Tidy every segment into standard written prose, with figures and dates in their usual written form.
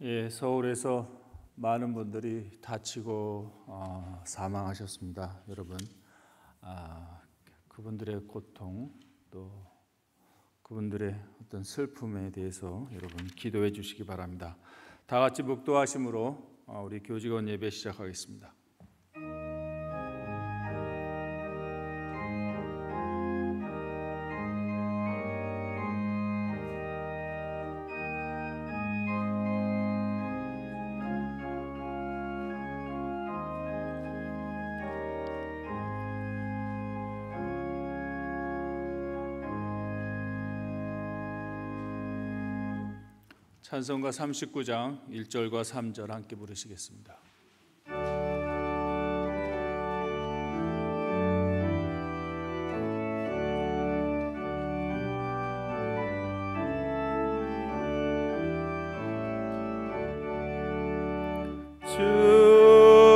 예, 서울에서 많은 분들이 다치고 사망하셨습니다, 여러분. 그분들의 고통 또 그분들의 어떤 슬픔에 대해서 여러분 기도해 주시기 바랍니다. 다 같이 묵도하심으로 우리 교직원 예배 시작하겠습니다. 찬송가 39장 1절과 3절 함께 부르시겠습니다.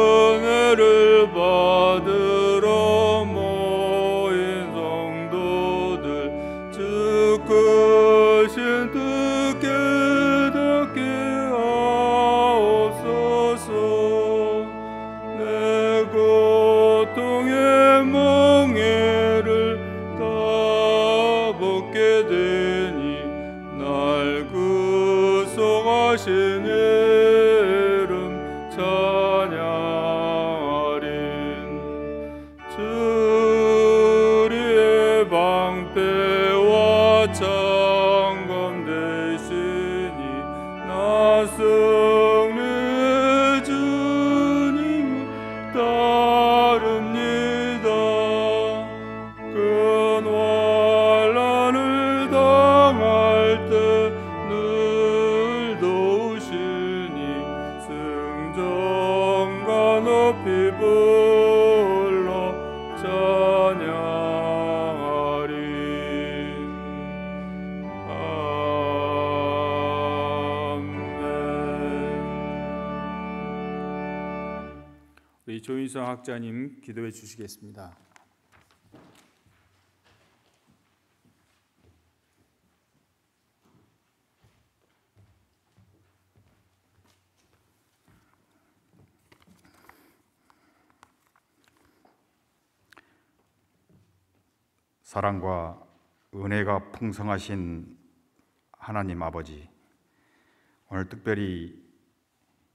은혜를 받으러 모인 성도들, 주 크신 뜻 깨닫게 하옵소서. 내 고통의 멍에를 다 벗게 되니 날 구속하신 이름 찬양하리. 주리의 방패와 창검 되시니 나 승리의 주님을 따릅니다. 큰 환난을 당할 때 늘 도우시니 승전과 높이 불러 찬양하리. 아멘. 우리 조인성 학자님 기도해 주시겠습니다. 사랑과 은혜가 풍성하신 하나님 아버지, 오늘 특별히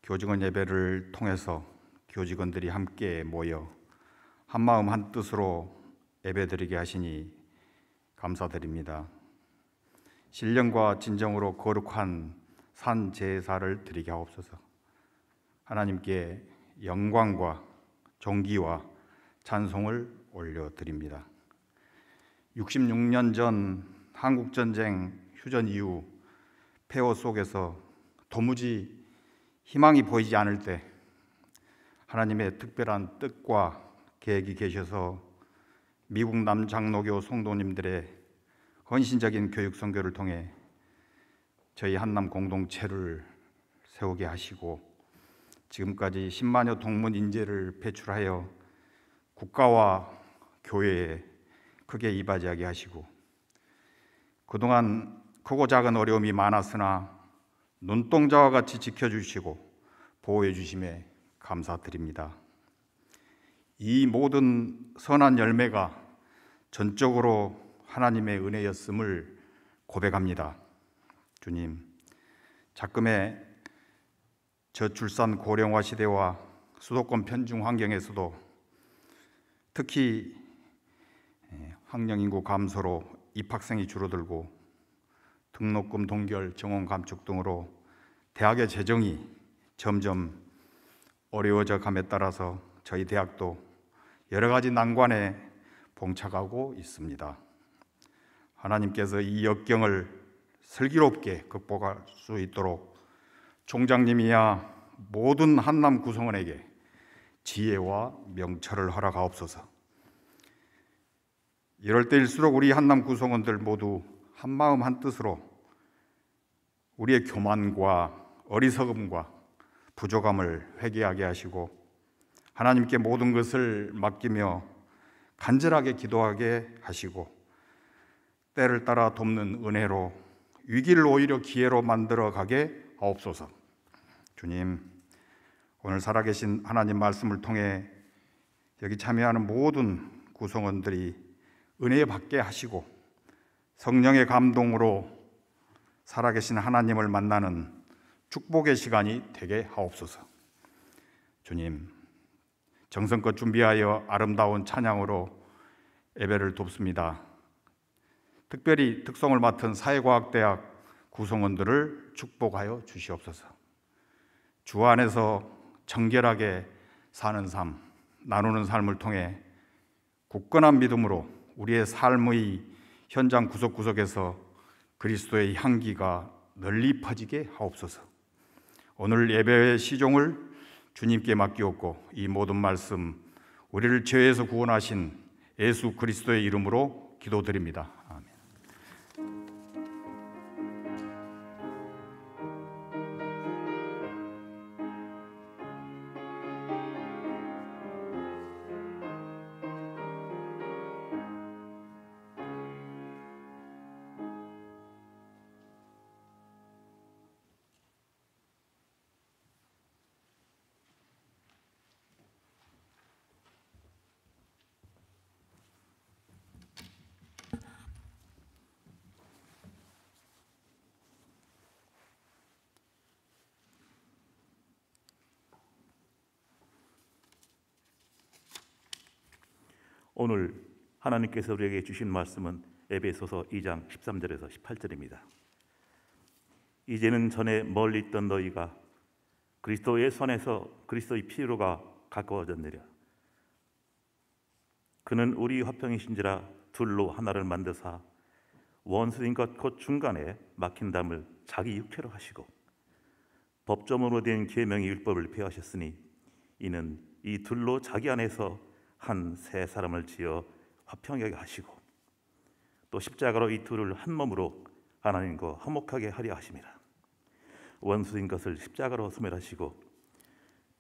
교직원 예배를 통해서 교직원들이 함께 모여 한마음 한뜻으로 예배드리게 하시니 감사드립니다. 신령과 진정으로 거룩한 산 제사를 드리게 하옵소서. 하나님께 영광과 존귀와 찬송을 올려드립니다. 66년 전 한국전쟁 휴전 이후 폐허 속에서 도무지 희망이 보이지 않을 때 하나님의 특별한 뜻과 계획이 계셔서 미국 남장로교 성도님들의 헌신적인 교육 선교를 통해 저희 한남 공동체를 세우게 하시고 지금까지 10만여 동문 인재를 배출하여 국가와 교회에 크게 이바지하게 하시고 그동안 크고 작은 어려움이 많았으나 눈동자와 같이 지켜주시고 보호해 주심에 감사드립니다. 이 모든 선한 열매가 전적으로 하나님의 은혜였음을 고백합니다. 주님, 작금의 저출산 고령화 시대와 수도권 편중 환경에서도 특히 학령 인구 감소로 입학생이 줄어들고 등록금 동결, 정원 감축 등으로 대학의 재정이 점점 어려워져 감에 따라서 저희 대학도 여러 가지 난관에 봉착하고 있습니다. 하나님께서 이 역경을 슬기롭게 극복할 수 있도록 총장님이야 모든 한남 구성원에게 지혜와 명철을 허락하옵소서. 이럴 때일수록 우리 한남 구성원들 모두 한마음 한뜻으로 우리의 교만과 어리석음과 부족함을 회개하게 하시고 하나님께 모든 것을 맡기며 간절하게 기도하게 하시고 때를 따라 돕는 은혜로 위기를 오히려 기회로 만들어 가게 하옵소서. 주님, 오늘 살아계신 하나님 말씀을 통해 여기 참여하는 모든 구성원들이 은혜 받게 하시고 성령의 감동으로 살아계신 하나님을 만나는 축복의 시간이 되게 하옵소서. 주님, 정성껏 준비하여 아름다운 찬양으로 예배를 돕습니다. 특별히 특성을 맡은 사회과학대학 구성원들을 축복하여 주시옵소서. 주 안에서 정결하게 사는 삶, 나누는 삶을 통해 굳건한 믿음으로 우리의 삶의 현장 구석구석에서 그리스도의 향기가 널리 퍼지게 하옵소서. 오늘 예배의 시종을 주님께 맡기옵고 이 모든 말씀 우리를 죄에서 구원하신 예수 그리스도의 이름으로 기도드립니다. 아멘. 오늘 하나님께서 우리에게 주신 말씀은 에베소서 2장 13절에서 18절입니다. 이제는 전에 멀리 있던 너희가 그리스도의 손에서 그리스도의 피로가 가까워졌느냐. 그는 우리 화평이신지라 둘로 하나를 만드사 원수인 것 곧 중간에 막힌 담을 자기 육체로 하시고 법조문으로 된 계명의 율법을 폐하셨으니 이는 이 둘로 자기 안에서 한 새 사람을 지어 화평하게 하시고 또 십자가로 이 둘을 한 몸으로 하나님과 화목하게 하려 하심이라. 원수인 것을 십자가로 소멸하시고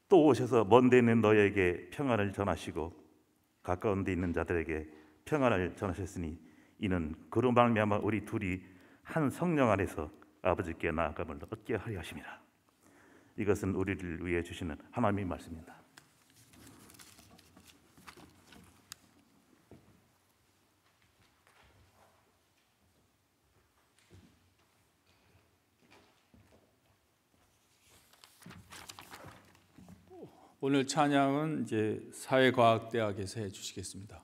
또 오셔서 먼 데 있는 너희에게 평안을 전하시고 가까운 데 있는 자들에게 평안을 전하셨으니 이는 그로 말미암아 우리 둘이 한 성령 안에서 아버지께 나아감을 얻게 하려 하심이라. 이것은 우리를 위해 주시는 하나님의 말씀입니다. 오늘 찬양은 이제 사회과학대학에서 해주시겠습니다.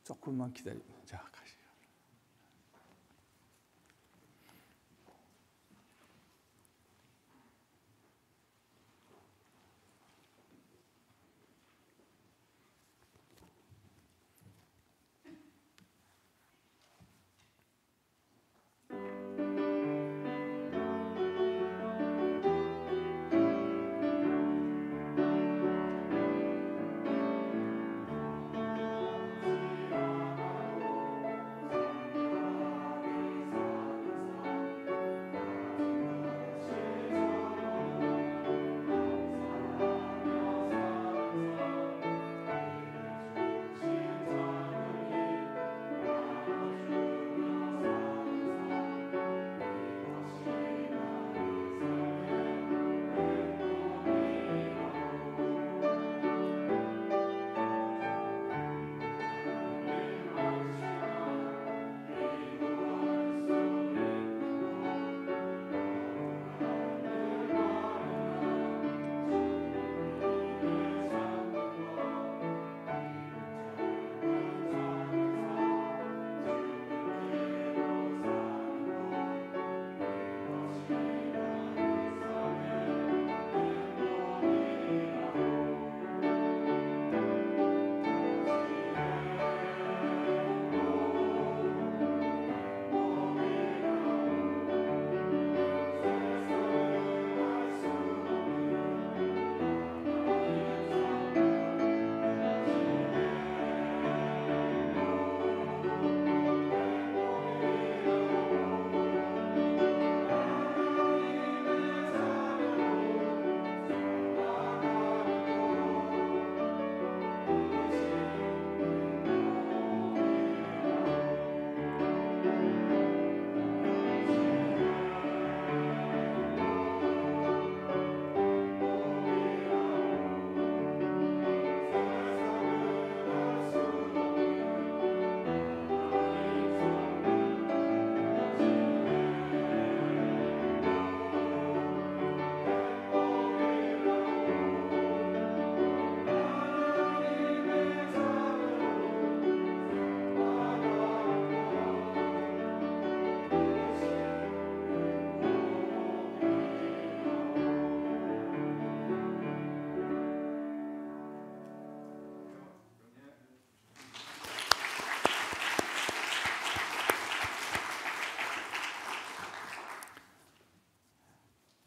조금만 기다리고 자 가시죠.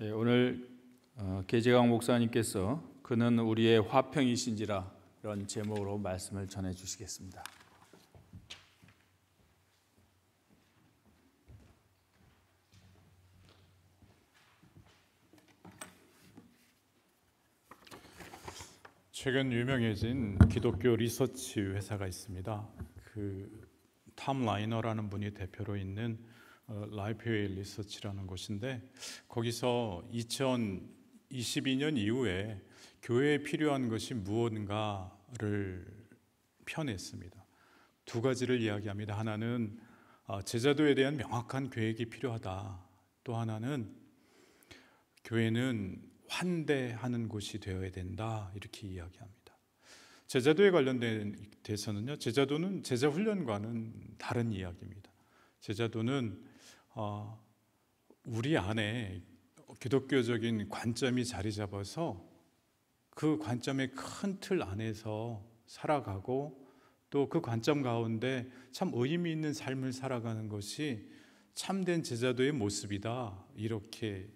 오늘 계재강 목사님께서 그는 우리의 화평이신지라 이런 제목으로 말씀을 전해 주시겠습니다. 최근 유명해진 기독교 리서치 회사가 있습니다. 그 탐 라이너라는 분이 대표로 있는 라이프웨이 리서치라는 곳인데, 거기서 2022년 이후에 교회에 필요한 것이 무언가를 펴냈습니다. 두 가지를 이야기합니다. 하나는 제자도에 대한 명확한 계획이 필요하다. 또 하나는 교회는 환대하는 곳이 되어야 된다. 이렇게 이야기합니다. 제자도에 관련된 대해서는요, 제자도는 제자 훈련과는 다른 이야기입니다. 제자도는 우리 안에 기독교적인 관점이 자리 잡아서 그 관점의 큰 틀 안에서 살아가고, 또 그 관점 가운데 참 의미 있는 삶을 살아가는 것이 참된 제자도의 모습이다. 이렇게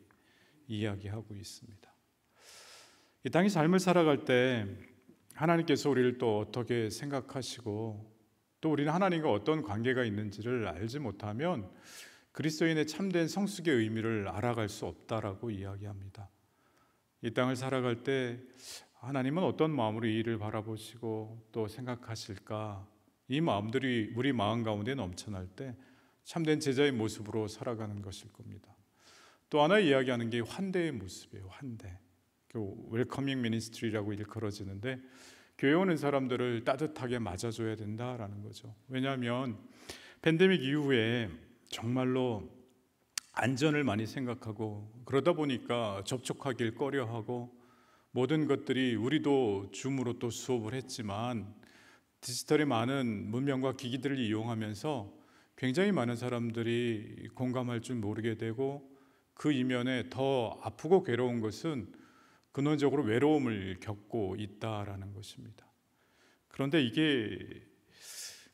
이야기하고 있습니다. 이 땅의 삶을 살아갈 때 하나님께서 우리를 또 어떻게 생각하시고, 또 우리는 하나님과 어떤 관계가 있는지를 알지 못하면 그리스도인의 참된 성숙의 의미를 알아갈 수 없다라고 이야기합니다. 이 땅을 살아갈 때 하나님은 어떤 마음으로 이 일을 바라보시고 또 생각하실까? 이 마음들이 우리 마음 가운데 넘쳐날 때 참된 제자의 모습으로 살아가는 것일 겁니다. 또 하나 이야기하는 게 환대의 모습이에요. 환대. 웰커밍 미니스트리라고 일컬어지는데, 교회 오는 사람들을 따뜻하게 맞아줘야 된다라는 거죠. 왜냐하면 팬데믹 이후에 정말로 안전을 많이 생각하고, 그러다 보니까 접촉하길 꺼려하고, 모든 것들이, 우리도 줌으로 또 수업을 했지만 디지털의 많은 문명과 기기들을 이용하면서 굉장히 많은 사람들이 공감할 줄 모르게 되고, 그 이면에 더 아프고 괴로운 것은 근원적으로 외로움을 겪고 있다라는 것입니다. 그런데 이게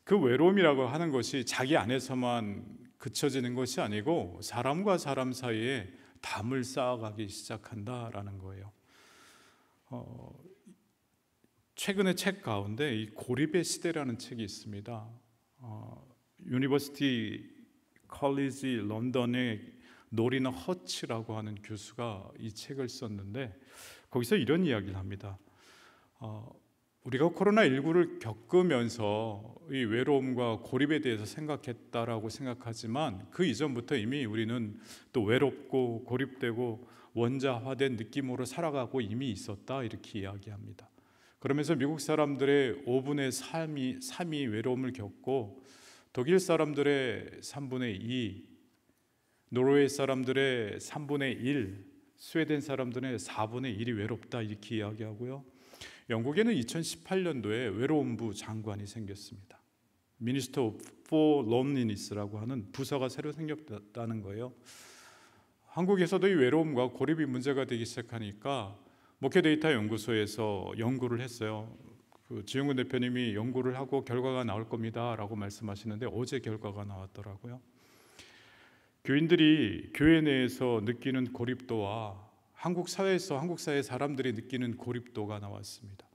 그 외로움이라고 하는 것이 자기 안에서만 그쳐지는 것이 아니고 사람과 사람 사이에 담을 쌓아가기 시작한다라는 거예요. 최근에 책 가운데 이 고립의 시대라는 책이 있습니다. 유니버시티 컬리지 런던의 노리나 허치라고 하는 교수가 이 책을 썼는데, 거기서 이런 이야기를 합니다. 우리가 코로나19를 겪으면서 이 외로움과 고립에 대해서 생각했다라고 생각하지만, 그 이전부터 이미 우리는 또 외롭고 고립되고 원자화된 느낌으로 살아가고 이미 있었다. 이렇게 이야기합니다. 그러면서 미국 사람들의 5분의 3이 외로움을 겪고, 독일 사람들의 3분의 2, 노르웨이 사람들의 3분의 1, 스웨덴 사람들의 4분의 1이 외롭다. 이렇게 이야기하고요. 영국에는 2018년도에 외로움부 장관이 생겼습니다. Minister for Loneliness라고 하는 부서가 새로 생겼다는 거예요. 한국에서도 이 외로움과 고립이 문제가 되기 시작하니까 목회데이터 연구소에서 연구를 했어요. 지용근 대표님이 연구를 하고 결과가 나올 겁니다 라고 말씀하시는데, 어제 결과가 나왔더라고요. 교인들이 교회 내에서 느끼는 고립도와 한국 사회에서 한국 사회 사람들이 느끼는 고립도가 나왔습니다.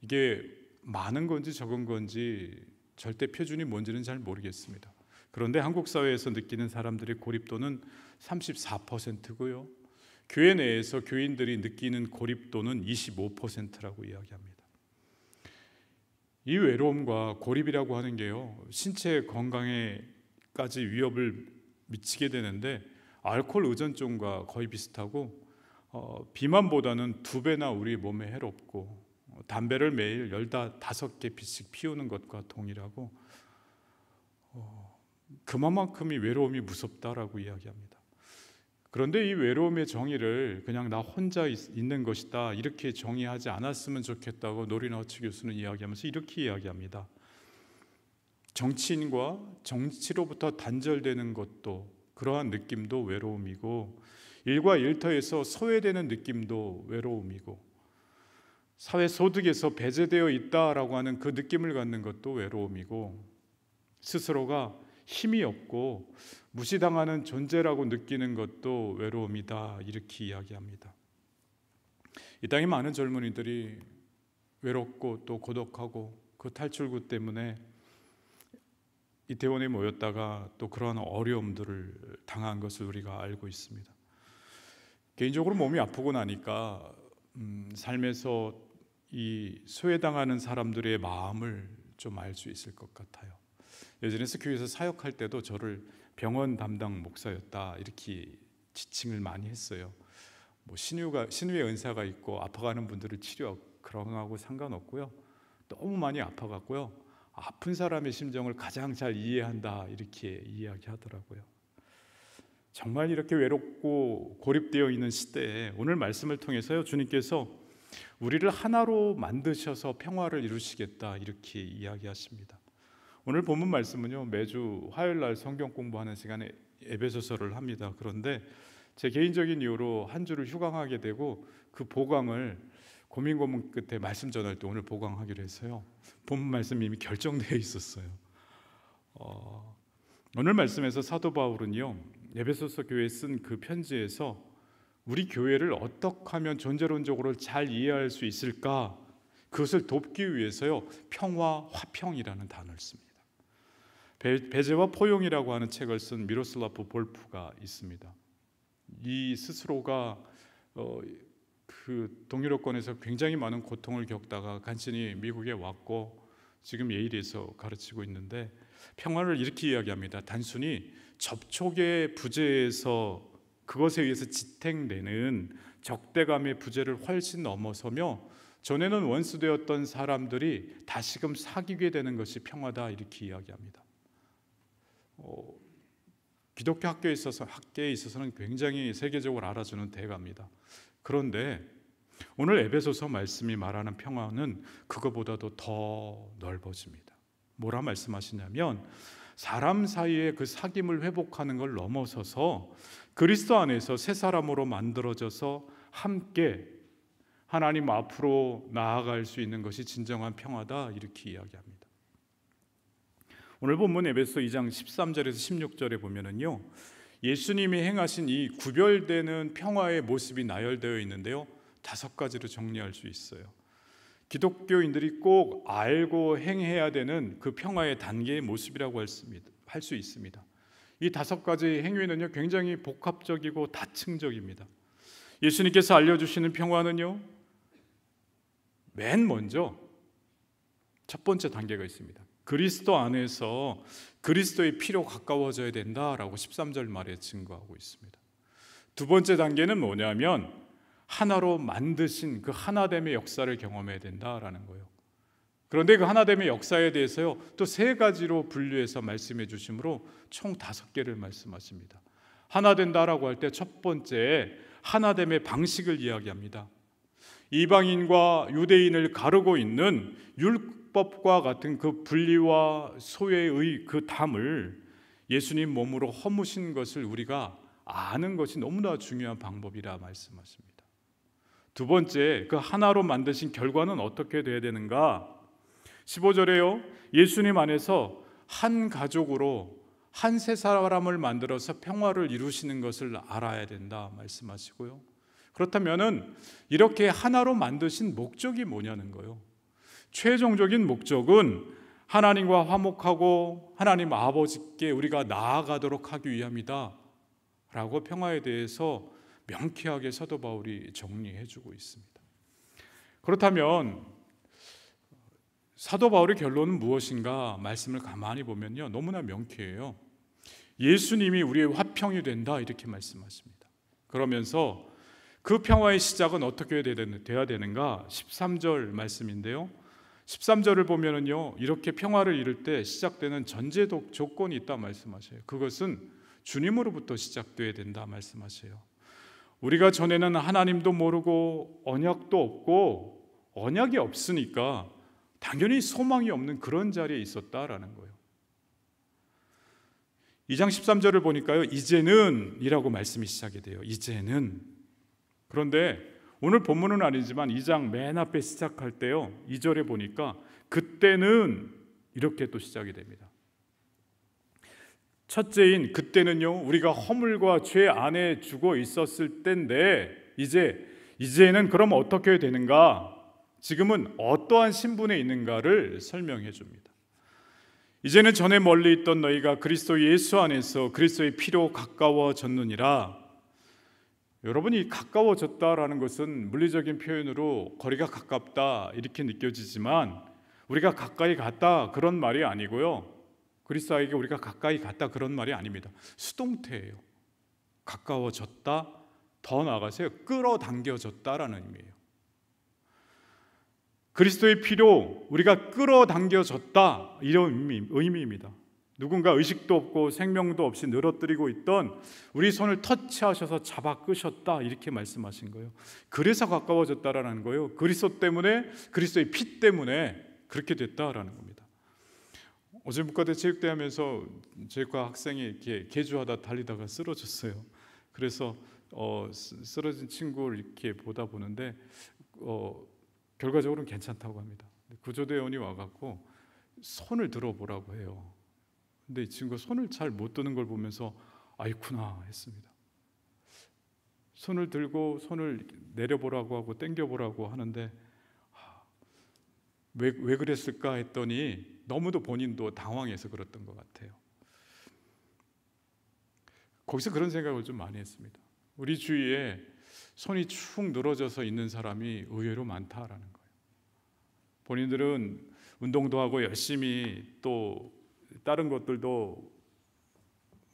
이게 많은 건지 적은 건지 절대 표준이 뭔지는 잘 모르겠습니다. 그런데 한국 사회에서 느끼는 사람들의 고립도는 34%고요. 교회 내에서 교인들이 느끼는 고립도는 25%라고 이야기합니다. 이 외로움과 고립이라고 하는 게요, 신체 건강에까지 위협을 미치게 되는데, 알코올 의존증과 거의 비슷하고, 비만보다는 2배나 우리 몸에 해롭고, 담배를 매일 15개 빚씩 피우는 것과 동일하고, 그만큼이 외로움이 무섭다라고 이야기합니다. 그런데 이 외로움의 정의를 그냥 나 혼자 있는 것이다 이렇게 정의하지 않았으면 좋겠다고 노리나 허치 교수는 이야기하면서 이렇게 이야기합니다. 정치인과 정치로부터 단절되는 것도, 그러한 느낌도 외로움이고, 일과 일터에서 소외되는 느낌도 외로움이고, 사회 소득에서 배제되어 있다라고 하는 그 느낌을 갖는 것도 외로움이고, 스스로가 힘이 없고 무시당하는 존재라고 느끼는 것도 외로움이다, 이렇게 이야기합니다. 이 땅에 많은 젊은이들이 외롭고 또 고독하고 그 탈출구 때문에 이태원에 모였다가 또 그러한 어려움들을 당한 것을 우리가 알고 있습니다. 개인적으로 몸이 아프고 나니까 삶에서 이 소외당하는 사람들의 마음을 좀 알 수 있을 것 같아요. 예전에 교회에서 사역할 때도 저를 병원 담당 목사였다, 이렇게 지칭을 많이 했어요. 뭐 신유의 은사가 있고 아파가는 분들을 치료, 그런 거하고 상관없고요. 너무 많이 아파갔고요. 아픈 사람의 심정을 가장 잘 이해한다, 이렇게 이야기하더라고요. 정말 이렇게 외롭고 고립되어 있는 시대에 오늘 말씀을 통해서요, 주님께서 우리를 하나로 만드셔서 평화를 이루시겠다, 이렇게 이야기하십니다. 오늘 본문 말씀은요, 매주 화요일 날 성경 공부하는 시간에 에베소서를 합니다. 그런데 제 개인적인 이유로 한 주를 휴강하게 되고 그 보강을 고민 끝에 말씀 전할 때 오늘 보강하기로 해서요, 본문 말씀이 이미 결정되어 있었어요. 오늘 말씀에서 사도 바울은요, 에베소서 교회에 쓴 그 편지에서 우리 교회를 어떻게 하면 존재론적으로 잘 이해할 수 있을까, 그것을 돕기 위해서요, 평화, 화평이라는 단어를 씁니다. 배제와 포용이라고 하는 책을 쓴 미로슬라프 볼프가 있습니다. 이 스스로가 그 동유럽권에서 굉장히 많은 고통을 겪다가 간신히 미국에 왔고 지금 예일에서 가르치고 있는데, 평화를 이렇게 이야기합니다. 단순히 접촉의 부재에서 그것에 의해서 지탱되는 적대감의 부재를 훨씬 넘어서며 전에는 원수되었던 사람들이 다시금 사귀게 되는 것이 평화다, 이렇게 이야기합니다. 기독교 학계에 있어서는 굉장히 세계적으로 알아주는 대가입니다. 그런데 오늘 에베소서 말씀이 말하는 평화는 그거보다도 더 넓어집니다. 뭐라 말씀하시냐면, 사람 사이의 그 사귐을 회복하는 걸 넘어서서 그리스도 안에서 새 사람으로 만들어져서 함께 하나님 앞으로 나아갈 수 있는 것이 진정한 평화다, 이렇게 이야기합니다. 오늘 본문 에베소 2장 13절에서 16절에 보면은요, 예수님이 행하신 이 구별되는 평화의 모습이 나열되어 있는데요, 5가지로 정리할 수 있어요. 기독교인들이 꼭 알고 행해야 되는 그 평화의 단계의 모습이라고 할 수 있습니다. 이 5가지 행위는요, 굉장히 복합적이고 다층적입니다. 예수님께서 알려주시는 평화는요, 맨 먼저 첫 번째 단계가 있습니다. 그리스도 안에서 그리스도의 피로 가까워져야 된다라고 13절 말에 증거하고 있습니다. 두 번째 단계는 뭐냐면 하나로 만드신 그 하나됨의 역사를 경험해야 된다라는 거예요. 그런데 그 하나됨의 역사에 대해서요, 또 3가지로 분류해서 말씀해 주심으로 총 5개를 말씀하십니다. 하나 된다라고 할 때 첫 번째, 하나됨의 방식을 이야기합니다. 이방인과 유대인을 가르고 있는 율법과 같은 그 분리와 소외의 그 담을 예수님 몸으로 허무신 것을 우리가 아는 것이 너무나 중요한 방법이라 말씀하십니다. 두 번째, 그 하나로 만드신 결과는 어떻게 돼야 되는가? 15절에요, 예수님 안에서 한 가족으로 한 세 사람을 만들어서 평화를 이루시는 것을 알아야 된다 말씀하시고요. 그렇다면은 이렇게 하나로 만드신 목적이 뭐냐는 거예요. 최종적인 목적은 하나님과 화목하고 하나님 아버지께 우리가 나아가도록 하기 위함이다 라고 평화에 대해서 명쾌하게 사도 바울이 정리해 주고 있습니다. 그렇다면 사도 바울의 결론은 무엇인가? 말씀을 가만히 보면요, 너무나 명쾌해요. 예수님이 우리의 화평이 된다, 이렇게 말씀하십니다. 그러면서 그 평화의 시작은 어떻게 돼야 되는가? 13절 말씀인데요, 13절을 보면은요, 이렇게 평화를 이룰 때 시작되는 전제 조건이 있다 말씀하셔요. 그것은 주님으로부터 시작돼야 된다 말씀하셔요. 우리가 전에는 하나님도 모르고 언약도 없고 언약이 없으니까 당연히 소망이 없는 그런 자리에 있었다라는 거예요. 2장 13절을 보니까요, 이제는 이라고 말씀이 시작이 돼요. 이제는. 그런데 오늘 본문은 아니지만 2장 맨 앞에 시작할 때요, 2절에 보니까 그때는 이렇게 또 시작이 됩니다. 첫째인 그때는요, 우리가 허물과 죄 안에 죽어 있었을 때인데 이제는 그럼 어떻게 되는가? 지금은 어떠한 신분에 있는가를 설명해 줍니다. 이제는 전에 멀리 있던 너희가 그리스도 예수 안에서 그리스도의 피로 가까워졌느니라. 여러분이 가까워졌다라는 것은 물리적인 표현으로 거리가 가깝다 이렇게 느껴지지만 우리가 가까이 갔다 그런 말이 아니고요. 그리스도에게 우리가 가까이 갔다 그런 말이 아닙니다. 수동태예요. 가까워졌다, 더 나아가서요, 끌어당겨졌다라는 의미예요. 그리스도의 피로 우리가 끌어당겨졌다 이런 의미입니다. 누군가 의식도 없고 생명도 없이 늘어뜨리고 있던 우리 손을 터치하셔서 잡아 끄셨다 이렇게 말씀하신 거예요. 그래서 가까워졌다라는 거예요. 그리스도 때문에, 그리스도의 피 때문에 그렇게 됐다라는 겁니다. 어제 문과대 체육대 하면서 체육과 학생이 이렇게 개주하다 달리다가 쓰러졌어요. 그래서 쓰러진 친구를 이렇게 보다 보는데 결과적으로는 괜찮다고 합니다. 구조대원이 와갖고 손을 들어보라고 해요. 근데 이 친구가 손을 잘 못 드는 걸 보면서 아이쿠나 했습니다. 손을 들고 손을 내려보라고 하고 당겨보라고 하는데 왜 그랬을까 했더니 너무도 본인도 당황해서 그랬던 것 같아요. 거기서 그런 생각을 좀 많이 했습니다. 우리 주위에 손이 축 늘어져서 있는 사람이 의외로 많다라는 거예요. 본인들은 운동도 하고 열심히 또 다른 것들도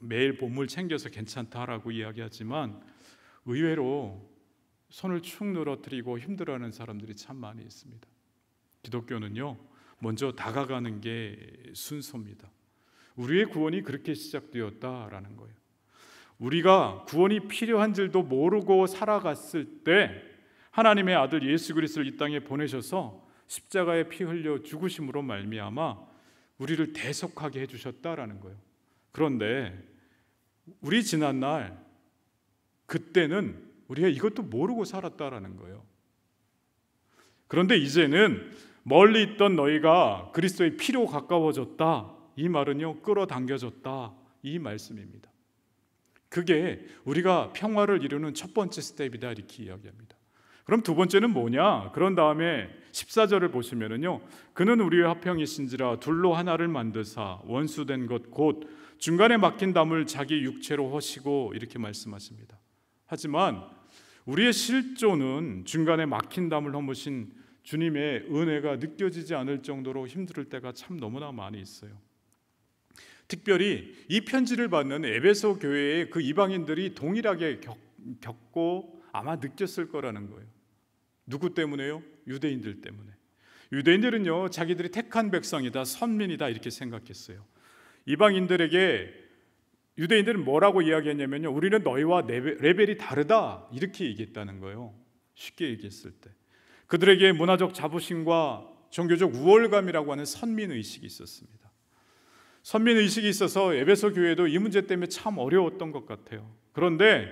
매일 본물 챙겨서 괜찮다라고 이야기하지만 의외로 손을 축 늘어뜨리고 힘들어하는 사람들이 참 많이 있습니다. 기독교는요, 먼저 다가가는 게 순서입니다. 우리의 구원이 그렇게 시작되었다라는 거예요. 우리가 구원이 필요한 줄도 모르고 살아갔을 때 하나님의 아들 예수 그리스도를 이 땅에 보내셔서 십자가에 피 흘려 죽으심으로 말미암아 우리를 대속하게 해주셨다라는 거예요. 그런데 우리 지난날 그때는 우리가 이것도 모르고 살았다라는 거예요. 그런데 이제는 멀리 있던 너희가 그리스도의 피로 가까워졌다. 이 말은요, 끌어당겨졌다. 이 말씀입니다. 그게 우리가 평화를 이루는 첫 번째 스텝이다 이렇게 이야기합니다. 그럼 두 번째는 뭐냐? 그런 다음에 14절을 보시면은요, 그는 우리의 화평이신지라 둘로 하나를 만드사 원수된 것 곧 중간에 막힌 담을 자기 육체로 허시고 이렇게 말씀하십니다. 하지만 우리의 실존은 중간에 막힌 담을 허무신 주님의 은혜가 느껴지지 않을 정도로 힘들 때가 참 너무나 많이 있어요. 특별히 이 편지를 받는 에베소 교회의 그 이방인들이 동일하게 겪고 아마 느꼈을 거라는 거예요. 누구 때문에요? 유대인들 때문에. 유대인들은요, 자기들이 택한 백성이다, 선민이다 이렇게 생각했어요. 이방인들에게 유대인들은 뭐라고 이야기했냐면요, 우리는 너희와 레벨이 다르다 이렇게 얘기했다는 거예요. 쉽게 얘기했을 때 그들에게 문화적 자부심과 종교적 우월감이라고 하는 선민의식이 있었습니다. 선민의식이 있어서 에베소 교회도 이 문제 때문에 참 어려웠던 것 같아요. 그런데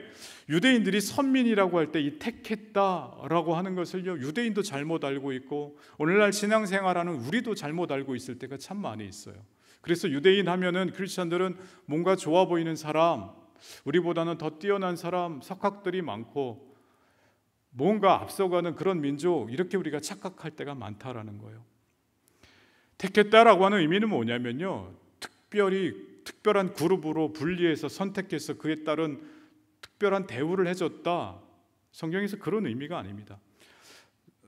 유대인들이 선민이라고 할 때 이 택했다라고 하는 것을요, 유대인도 잘못 알고 있고 오늘날 신앙생활하는 우리도 잘못 알고 있을 때가 참 많이 있어요. 그래서 유대인 하면은 크리스천들은 뭔가 좋아 보이는 사람, 우리보다는 더 뛰어난 사람, 석학들이 많고 뭔가 앞서가는 그런 민족, 이렇게 우리가 착각할 때가 많다라는 거예요. 택했다라고 하는 의미는 뭐냐면요, 특별한 그룹으로 분리해서 선택해서 그에 따른 특별한 대우를 해줬다. 성경에서 그런 의미가 아닙니다.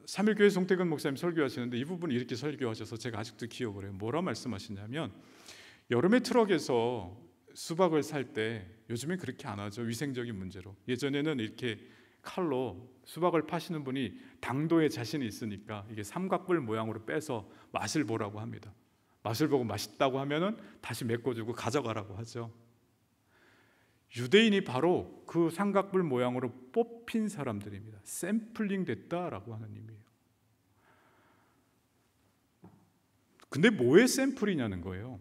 3.1교회 송태근 목사님 설교하시는데 이 부분을 이렇게 설교하셔서 제가 아직도 기억을 해요. 뭐라 말씀하시냐면, 여름에 트럭에서 수박을 살 때, 요즘엔 그렇게 안 하죠, 위생적인 문제로. 예전에는 이렇게 칼로 수박을 파시는 분이 당도에 자신이 있으니까 이게 삼각뿔 모양으로 빼서 맛을 보라고 합니다. 맛을 보고 맛있다고 하면은 다시 메꿔주고 가져가라고 하죠. 유대인이 바로 그 삼각뿔 모양으로 뽑힌 사람들입니다. 샘플링 됐다라고 하는 의미예요. 근데 뭐의 샘플이냐는 거예요.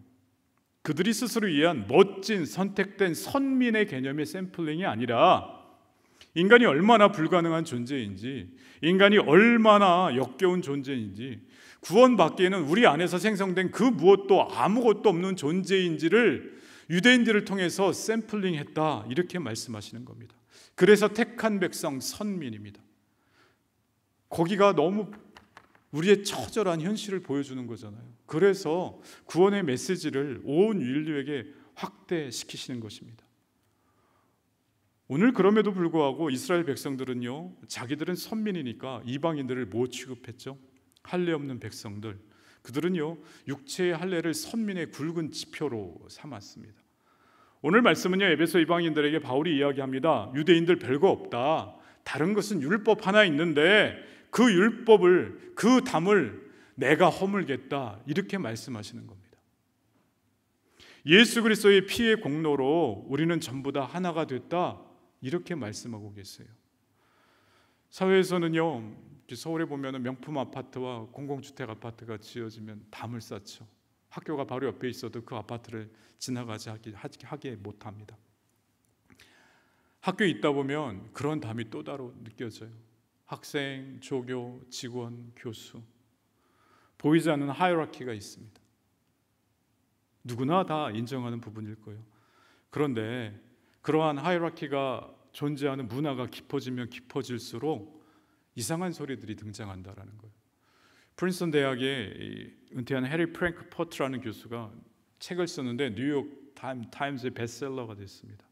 그들이 스스로 이해한 멋진 선택된 선민의 개념의 샘플링이 아니라 인간이 얼마나 불가능한 존재인지, 인간이 얼마나 역겨운 존재인지, 구원받기에는 우리 안에서 생성된 그 무엇도 아무것도 없는 존재인지를 유대인들을 통해서 샘플링했다 이렇게 말씀하시는 겁니다. 그래서 택한 백성 선민입니다. 거기가 너무 우리의 처절한 현실을 보여주는 거잖아요. 그래서 구원의 메시지를 온 인류에게 확대시키시는 것입니다. 오늘 그럼에도 불구하고 이스라엘 백성들은요, 자기들은 선민이니까 이방인들을 못 취급했죠. 할례 없는 백성들, 그들은요 육체의 할례를 선민의 굵은 지표로 삼았습니다. 오늘 말씀은요 에베소 이방인들에게 바울이 이야기합니다. 유대인들 별거 없다. 다른 것은 율법 하나 있는데 그 율법을, 그 담을 내가 허물겠다 이렇게 말씀하시는 겁니다. 예수 그리스도의 피의 공로로 우리는 전부 다 하나가 됐다 이렇게 말씀하고 계세요. 사회에서는요, 서울에 보면 명품 아파트와 공공주택 아파트가 지어지면 담을 쌓죠. 학교가 바로 옆에 있어도 그 아파트를 지나가지 하게 못합니다. 학교에 있다 보면 그런 담이 또 다르게 느껴져요. 학생, 조교, 직원, 교수, 보이지 않는 하이라키가 있습니다. 누구나 다 인정하는 부분일 거예요. 그런데 그러한 하이라키가 존재하는 문화가 깊어지면 깊어질수록 이상한 소리들이 등장한다라는 거예요. 프린스턴 대학에 은퇴한 해리 프랭크포트라는 교수가 책을 썼는데 뉴욕 타임스의 베스트셀러가 됐습니다.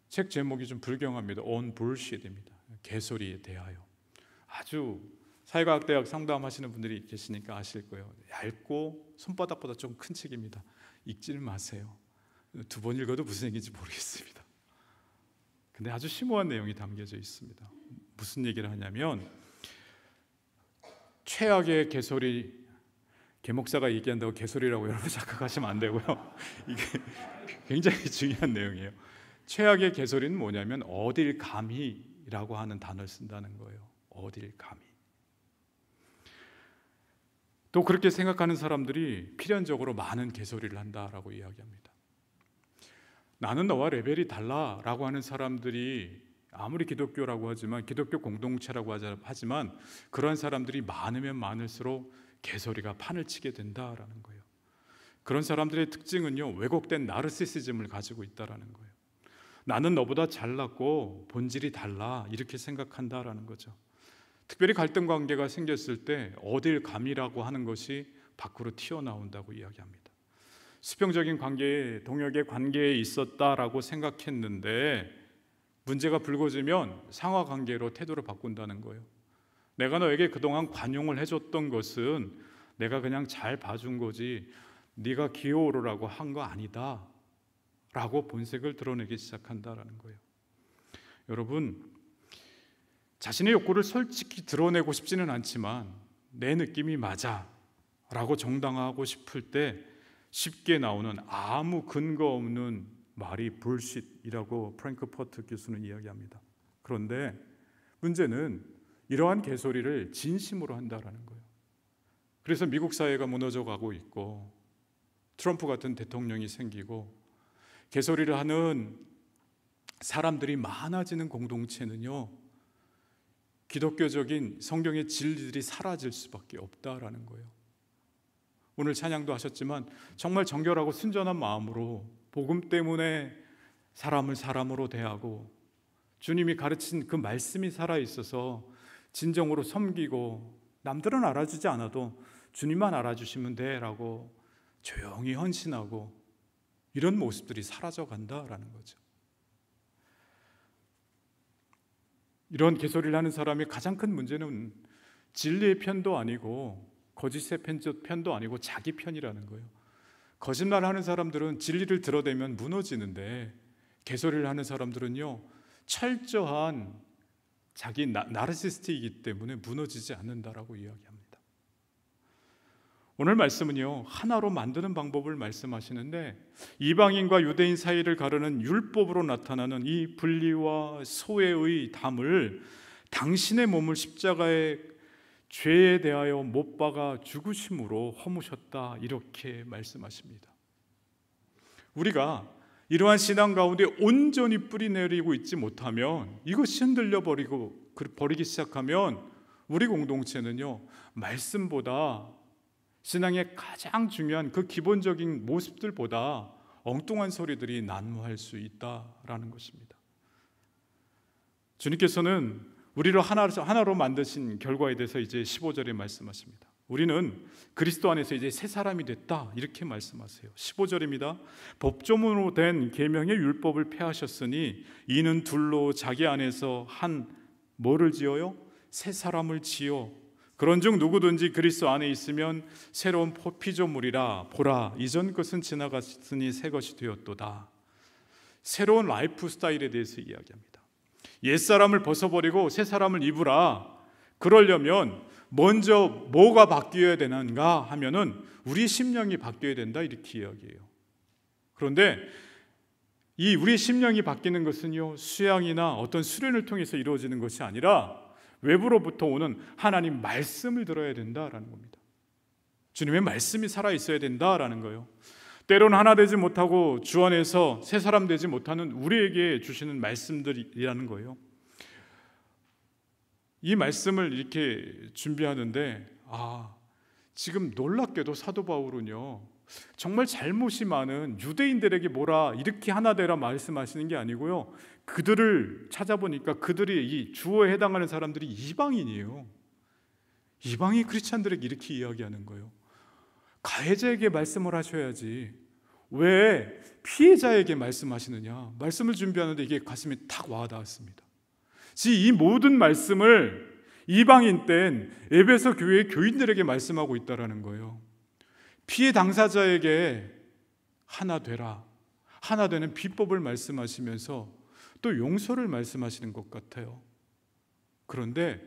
책 제목이 좀 불경합니다. On Bullshit입니다. 개소리에 대하여. 아주 사회과학대학 상담하시는 분들이 계시니까 아실 거예요. 얇고 손바닥보다 좀 큰 책입니다. 읽지는 마세요. 2번 읽어도 무슨 얘기인지 모르겠습니다. 근데 아주 심오한 내용이 담겨져 있습니다. 무슨 얘기를 하냐면 최악의 개소리, 개목사가 얘기한다고 개소리라고 여러분 착각하시면 안 되고요. 이게 굉장히 중요한 내용이에요. 최악의 개소리는 뭐냐면 어딜 감히라고 하는 단어를 쓴다는 거예요. 어딜 감히. 또 그렇게 생각하는 사람들이 필연적으로 많은 개소리를 한다라고 이야기합니다. 나는 너와 레벨이 달라라고 하는 사람들이 아무리 기독교라고 하지만 기독교 공동체라고 하지만 그런 사람들이 많으면 많을수록 개소리가 판을 치게 된다라는 거예요. 그런 사람들의 특징은요, 왜곡된 나르시시즘을 가지고 있다라는 거예요. 나는 너보다 잘났고 본질이 달라 이렇게 생각한다라는 거죠. 특별히 갈등 관계가 생겼을 때 어딜 감이라고 하는 것이 밖으로 튀어나온다고 이야기합니다. 수평적인 관계에, 동역의 관계에 있었다라고 생각했는데 문제가 불거지면 상하 관계로 태도를 바꾼다는 거예요. 내가 너에게 그동안 관용을 해줬던 것은 내가 그냥 잘 봐준 거지 네가 기어오르라고 한 거 아니다 라고 본색을 드러내기 시작한다라는 거예요. 여러분, 자신의 욕구를 솔직히 드러내고 싶지는 않지만 내 느낌이 맞아 라고 정당화하고 싶을 때 쉽게 나오는 아무 근거 없는 말이 불쉿이라고 프랭크포트 교수는 이야기합니다. 그런데 문제는 이러한 개소리를 진심으로 한다라는 거예요. 그래서 미국 사회가 무너져 가고 있고 트럼프 같은 대통령이 생기고 개소리를 하는 사람들이 많아지는 공동체는요, 기독교적인 성경의 진리들이 사라질 수밖에 없다라는 거예요. 오늘 찬양도 하셨지만 정말 정결하고 순전한 마음으로 복음 때문에 사람을 사람으로 대하고 주님이 가르친 그 말씀이 살아있어서 진정으로 섬기고 남들은 알아주지 않아도 주님만 알아주시면 돼라고 조용히 헌신하고 이런 모습들이 사라져간다라는 거죠. 이런 개소리를 하는 사람의 가장 큰 문제는 진리의 편도 아니고 거짓의 편도 아니고 자기 편이라는 거예요. 거짓말하는 사람들은 진리를 드러내면 무너지는데 개소리를 하는 사람들은요, 철저한 자기 나르시스트이기 때문에 무너지지 않는다라고 이야기합니다. 오늘 말씀은요, 하나로 만드는 방법을 말씀하시는데 이방인과 유대인 사이를 가르는 율법으로 나타나는 이 분리와 소외의 담을 당신의 몸을 십자가에 죄에 대하여 못 박아 죽으심으로 허무셨다 이렇게 말씀하십니다. 우리가 이러한 신앙 가운데 온전히 뿌리내리고 있지 못하면, 이것이 흔들려 버리기 시작하면 우리 공동체는요, 말씀보다 신앙의 가장 중요한 그 기본적인 모습들보다 엉뚱한 소리들이 난무할 수 있다라는 것입니다. 주님께서는 우리를 하나로 만드신 결과에 대해서 이제 15절에 말씀하십니다. 우리는 그리스도 안에서 이제 새 사람이 됐다 이렇게 말씀하세요. 15절입니다. 법조문으로 된 계명의 율법을 폐하셨으니 이는 둘로 자기 안에서 한 뭐를 지어요? 새 사람을 지어 그런즉 누구든지 그리스도 안에 있으면 새로운 피조물이라 보라 이전 것은 지나갔으니 새 것이 되었도다. 새로운 라이프 스타일에 대해서 이야기합니다. 옛사람을 벗어버리고 새 사람을 입으라. 그러려면 먼저 뭐가 바뀌어야 되는가 하면은 우리 심령이 바뀌어야 된다 이렇게 이야기해요. 그런데 이 우리 심령이 바뀌는 것은요 수양이나 어떤 수련을 통해서 이루어지는 것이 아니라 외부로부터 오는 하나님 말씀을 들어야 된다라는 겁니다. 주님의 말씀이 살아있어야 된다라는 거예요. 때로는 하나 되지 못하고 주 안에서 새 사람 되지 못하는 우리에게 주시는 말씀들이라는 거예요. 이 말씀을 이렇게 준비하는데 지금 놀랍게도 사도 바울은요 정말 잘못이 많은 유대인들에게 뭐라 이렇게 하나 되라 말씀하시는 게 아니고요, 그들을 찾아보니까 그들이 이 주어에 해당하는 사람들이 이방인이에요. 이방인 크리스찬들에게 이렇게 이야기하는 거예요. 가해자에게 말씀을 하셔야지 왜 피해자에게 말씀하시느냐. 말씀을 준비하는데 이게 가슴에 탁 와닿았습니다. 이 모든 말씀을 이방인 땐 에베소 교회의 교인들에게 말씀하고 있다라는 거예요. 피해 당사자에게 하나 되라, 하나 되는 비법을 말씀하시면서 또 용서를 말씀하시는 것 같아요. 그런데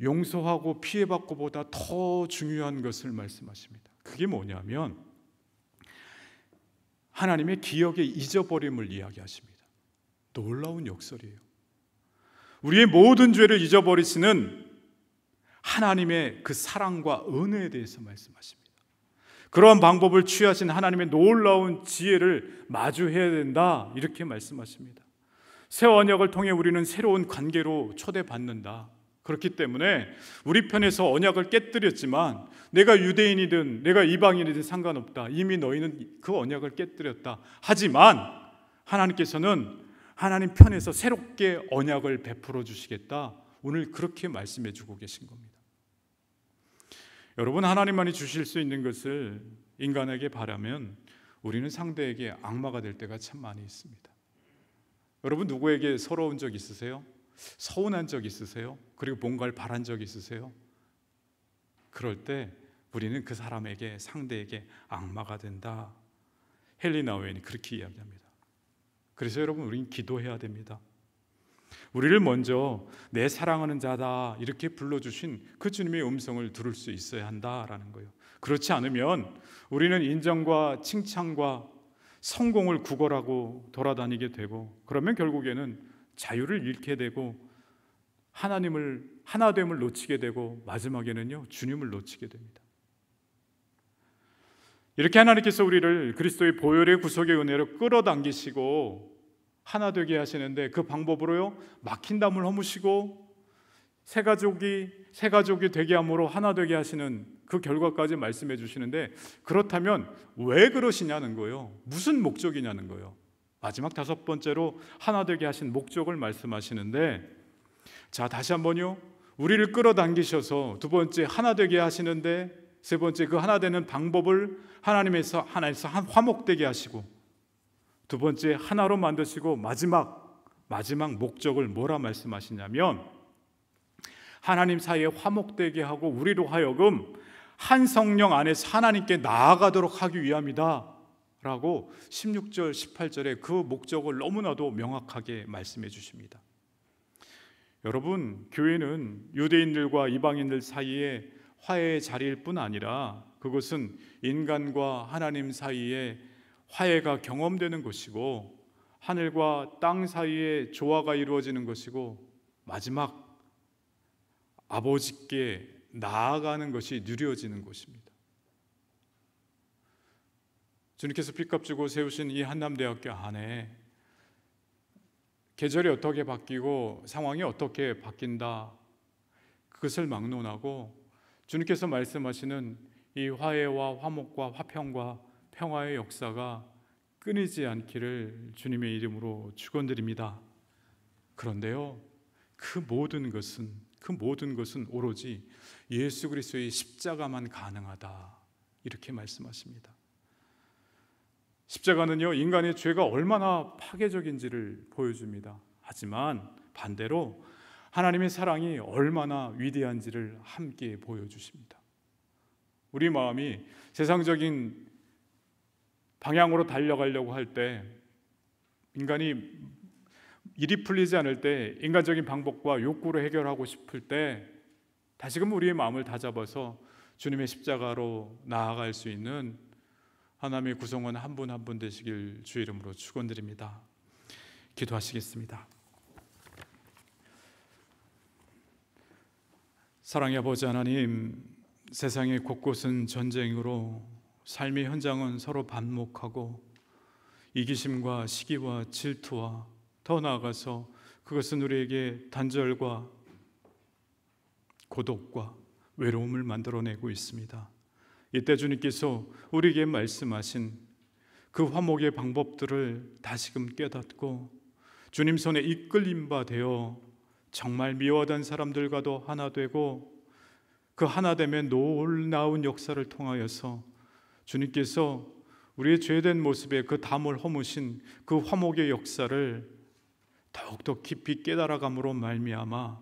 용서하고 피해받고보다 더 중요한 것을 말씀하십니다. 그게 뭐냐면 하나님의 기억의 잊어버림을 이야기하십니다. 놀라운 역설이에요. 우리의 모든 죄를 잊어버리시는 하나님의 그 사랑과 은혜에 대해서 말씀하십니다. 그러한 방법을 취하신 하나님의 놀라운 지혜를 마주해야 된다 이렇게 말씀하십니다. 새 언약을 통해 우리는 새로운 관계로 초대받는다. 그렇기 때문에 우리 편에서 언약을 깨뜨렸지만 내가 유대인이든 내가 이방인이든 상관없다. 이미 너희는 그 언약을 깨뜨렸다. 하지만 하나님께서는 하나님 편에서 새롭게 언약을 베풀어 주시겠다. 오늘 그렇게 말씀해 주고 계신 겁니다. 여러분, 하나님만이 주실 수 있는 것을 인간에게 바라면 우리는 상대에게 악마가 될 때가 참 많이 있습니다. 여러분, 누구에게 서러운 적 있으세요? 서운한 적 있으세요? 그리고 뭔가를 바란 적 있으세요? 그럴 때 우리는 그 사람에게, 상대에게 악마가 된다. 헬리나 오웬이 그렇게 이야기합니다. 그래서 여러분, 우리는 기도해야 됩니다. 우리를 먼저 내 사랑하는 자다 이렇게 불러주신 그 주님의 음성을 들을 수 있어야 한다라는 거예요. 그렇지 않으면 우리는 인정과 칭찬과 성공을 구걸하고 돌아다니게 되고, 그러면 결국에는 자유를 잃게 되고 하나됨을 놓치게 되고 마지막에는요 주님을 놓치게 됩니다. 이렇게 하나님께서 우리를 그리스도의 보혈의 구속의 은혜로 끌어당기시고 하나 되게 하시는데, 그 방법으로요 막힌 담을 허무시고 새 가족이 되게 함으로 하나 되게 하시는 그 결과까지 말씀해 주시는데, 그렇다면 왜 그러시냐는 거예요. 무슨 목적이냐는 거예요. 마지막 5번째로 하나 되게 하신 목적을 말씀하시는데, 자 다시 한번요, 우리를 끌어당기셔서 2번째 하나 되게 하시는데, 3번째 그 하나 되는 방법을 하나님에서 화목되게 하시고, 2번째 하나로 만드시고, 마지막 목적을 뭐라 말씀하시냐면 하나님 사이에 화목되게 하고 우리로 하여금 한 성령 안에서 하나님께 나아가도록 하기 위함이다 라고 16절 18절에 그 목적을 너무나도 명확하게 말씀해 주십니다. 여러분, 교회는 유대인들과 이방인들 사이에 화해의 자리일 뿐 아니라 그것은 인간과 하나님 사이에 화해가 경험되는 것이고, 하늘과 땅 사이에 조화가 이루어지는 것이고, 마지막 아버지께 나아가는 것이 누려지는 것입니다. 주님께서 핏값 주고 세우신 이 한남대학교 안에 계절이 어떻게 바뀌고 상황이 어떻게 바뀐다, 그것을 막론하고 주님께서 말씀하시는 이 화해와 화목과 화평과 평화의 역사가 끊이지 않기를 주님의 이름으로 축원드립니다. 그런데요, 그 모든 것은 오로지 예수 그리스도의 십자가만 가능하다, 이렇게 말씀하십니다. 십자가는요, 인간의 죄가 얼마나 파괴적인지를 보여줍니다. 하지만 반대로 하나님의 사랑이 얼마나 위대한지를 함께 보여주십니다. 우리 마음이 세상적인 방향으로 달려가려고 할 때, 인간이 일이 풀리지 않을 때, 인간적인 방법과 욕구로 해결하고 싶을 때 다시금 우리의 마음을 다잡아서 주님의 십자가로 나아갈 수 있는 하나님의 구성원 한 분 한 분 되시길 주의 이름으로 축원드립니다. 기도하시겠습니다. 사랑의 아버지 하나님, 세상의 곳곳은 전쟁으로, 삶의 현장은 서로 반목하고 이기심과 시기와 질투와 더 나아가서 그것은 우리에게 단절과 고독과 외로움을 만들어내고 있습니다. 이때 주님께서 우리에게 말씀하신 그 화목의 방법들을 다시금 깨닫고 주님 손에 이끌림 바 되어 정말 미워하던 사람들과도 하나 되고, 그 하나됨의 놀라운 역사를 통하여서 주님께서 우리의 죄된 모습에 그 담을 허무신 그 화목의 역사를 더욱더 깊이 깨달아감으로 말미암아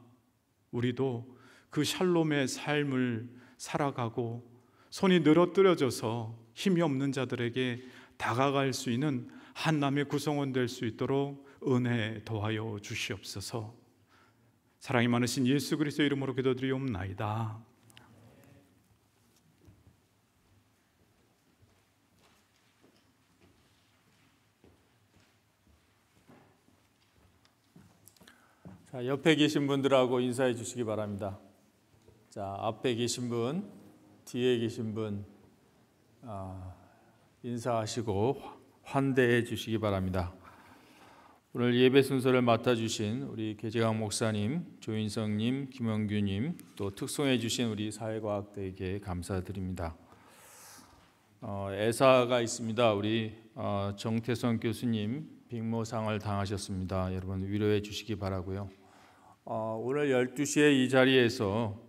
우리도 그 샬롬의 삶을 살아가고 손이 늘어뜨려져서 힘이 없는 자들에게 다가갈 수 있는 한남의 구성원 될 수 있도록 은혜 더하여 주시옵소서. 사랑이 많으신 예수 그리스도의 이름으로 기도드리옵나이다. 자, 옆에 계신 분들하고 인사해 주시기 바랍니다. 자, 앞에 계신 분, 뒤에 계신 분 인사하시고 환대해 주시기 바랍니다. 오늘 예배 순서를 맡아주신 우리 계재강 목사님, 조인성님, 김원규님, 또 특송해 주신 우리 사회과학대에게 감사드립니다. 애사가 있습니다. 우리 정태성 교수님 빅모상을 당하셨습니다. 여러분 위로해 주시기 바라고요. 오늘 12시에 이 자리에서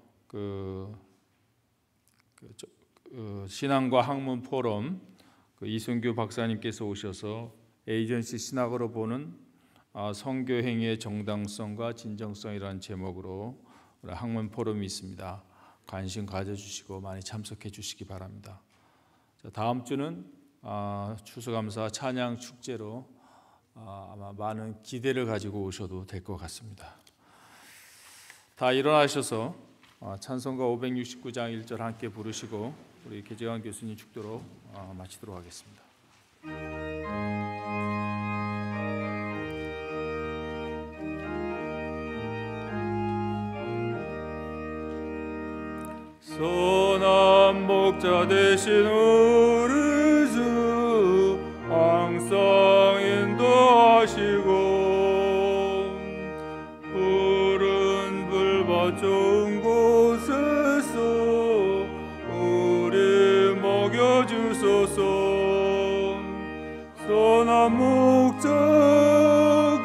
신앙과 학문 포럼 이순규 박사님께서 오셔서 에이전시 신학으로 보는 선교 행위의 정당성과 진정성이라는 제목으로 학문 포럼이 있습니다. 관심 가져주시고 많이 참석해 주시기 바랍니다. 자, 다음 주는 추수감사 찬양 축제로 아마 많은 기대를 가지고 오셔도 될 것 같습니다. 다 일어나셔서 찬송가 569장 1절 함께 부르시고 우리 계재강 교수님 축도로 마치도록 하겠습니다. 선한 목자 되신 우리 주 항상 인도하시고 푸른 불밭 좋은 곳에서 우리 먹여주소서. 선한 목자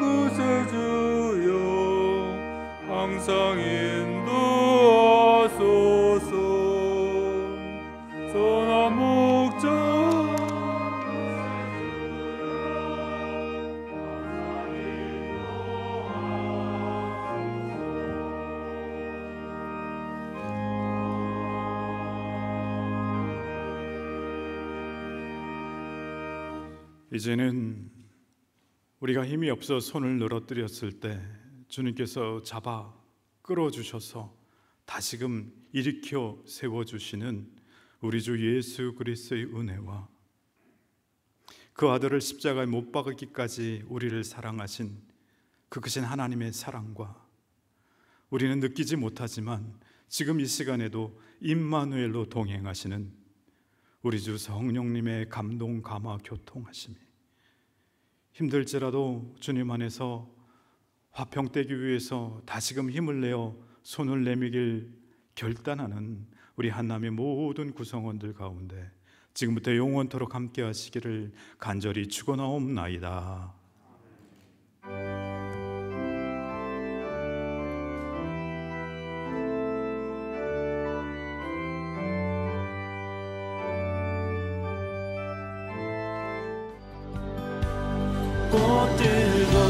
구세주여 항상 인도하소서. 선한 목자 이제는 우리가 힘이 없어 손을 늘어뜨렸을 때 주님께서 잡아 끌어주셔서 다시금 일으켜 세워주시는 우리 주 예수 그리스도의 은혜와 그 아들을 십자가에 못 박기까지 우리를 사랑하신 그 크신 하나님의 사랑과 우리는 느끼지 못하지만 지금 이 시간에도 임마누엘로 동행하시는 우리 주 성령님의 감동 감화 교통하심이 힘들지라도 주님 안에서 화평되기 위해서 다시금 힘을 내어 손을 내밀길 결단하는 우리 한남의 모든 구성원들 가운데 지금부터 영원토록 함께 하시기를 간절히 축원하옵나이다. 꽃들도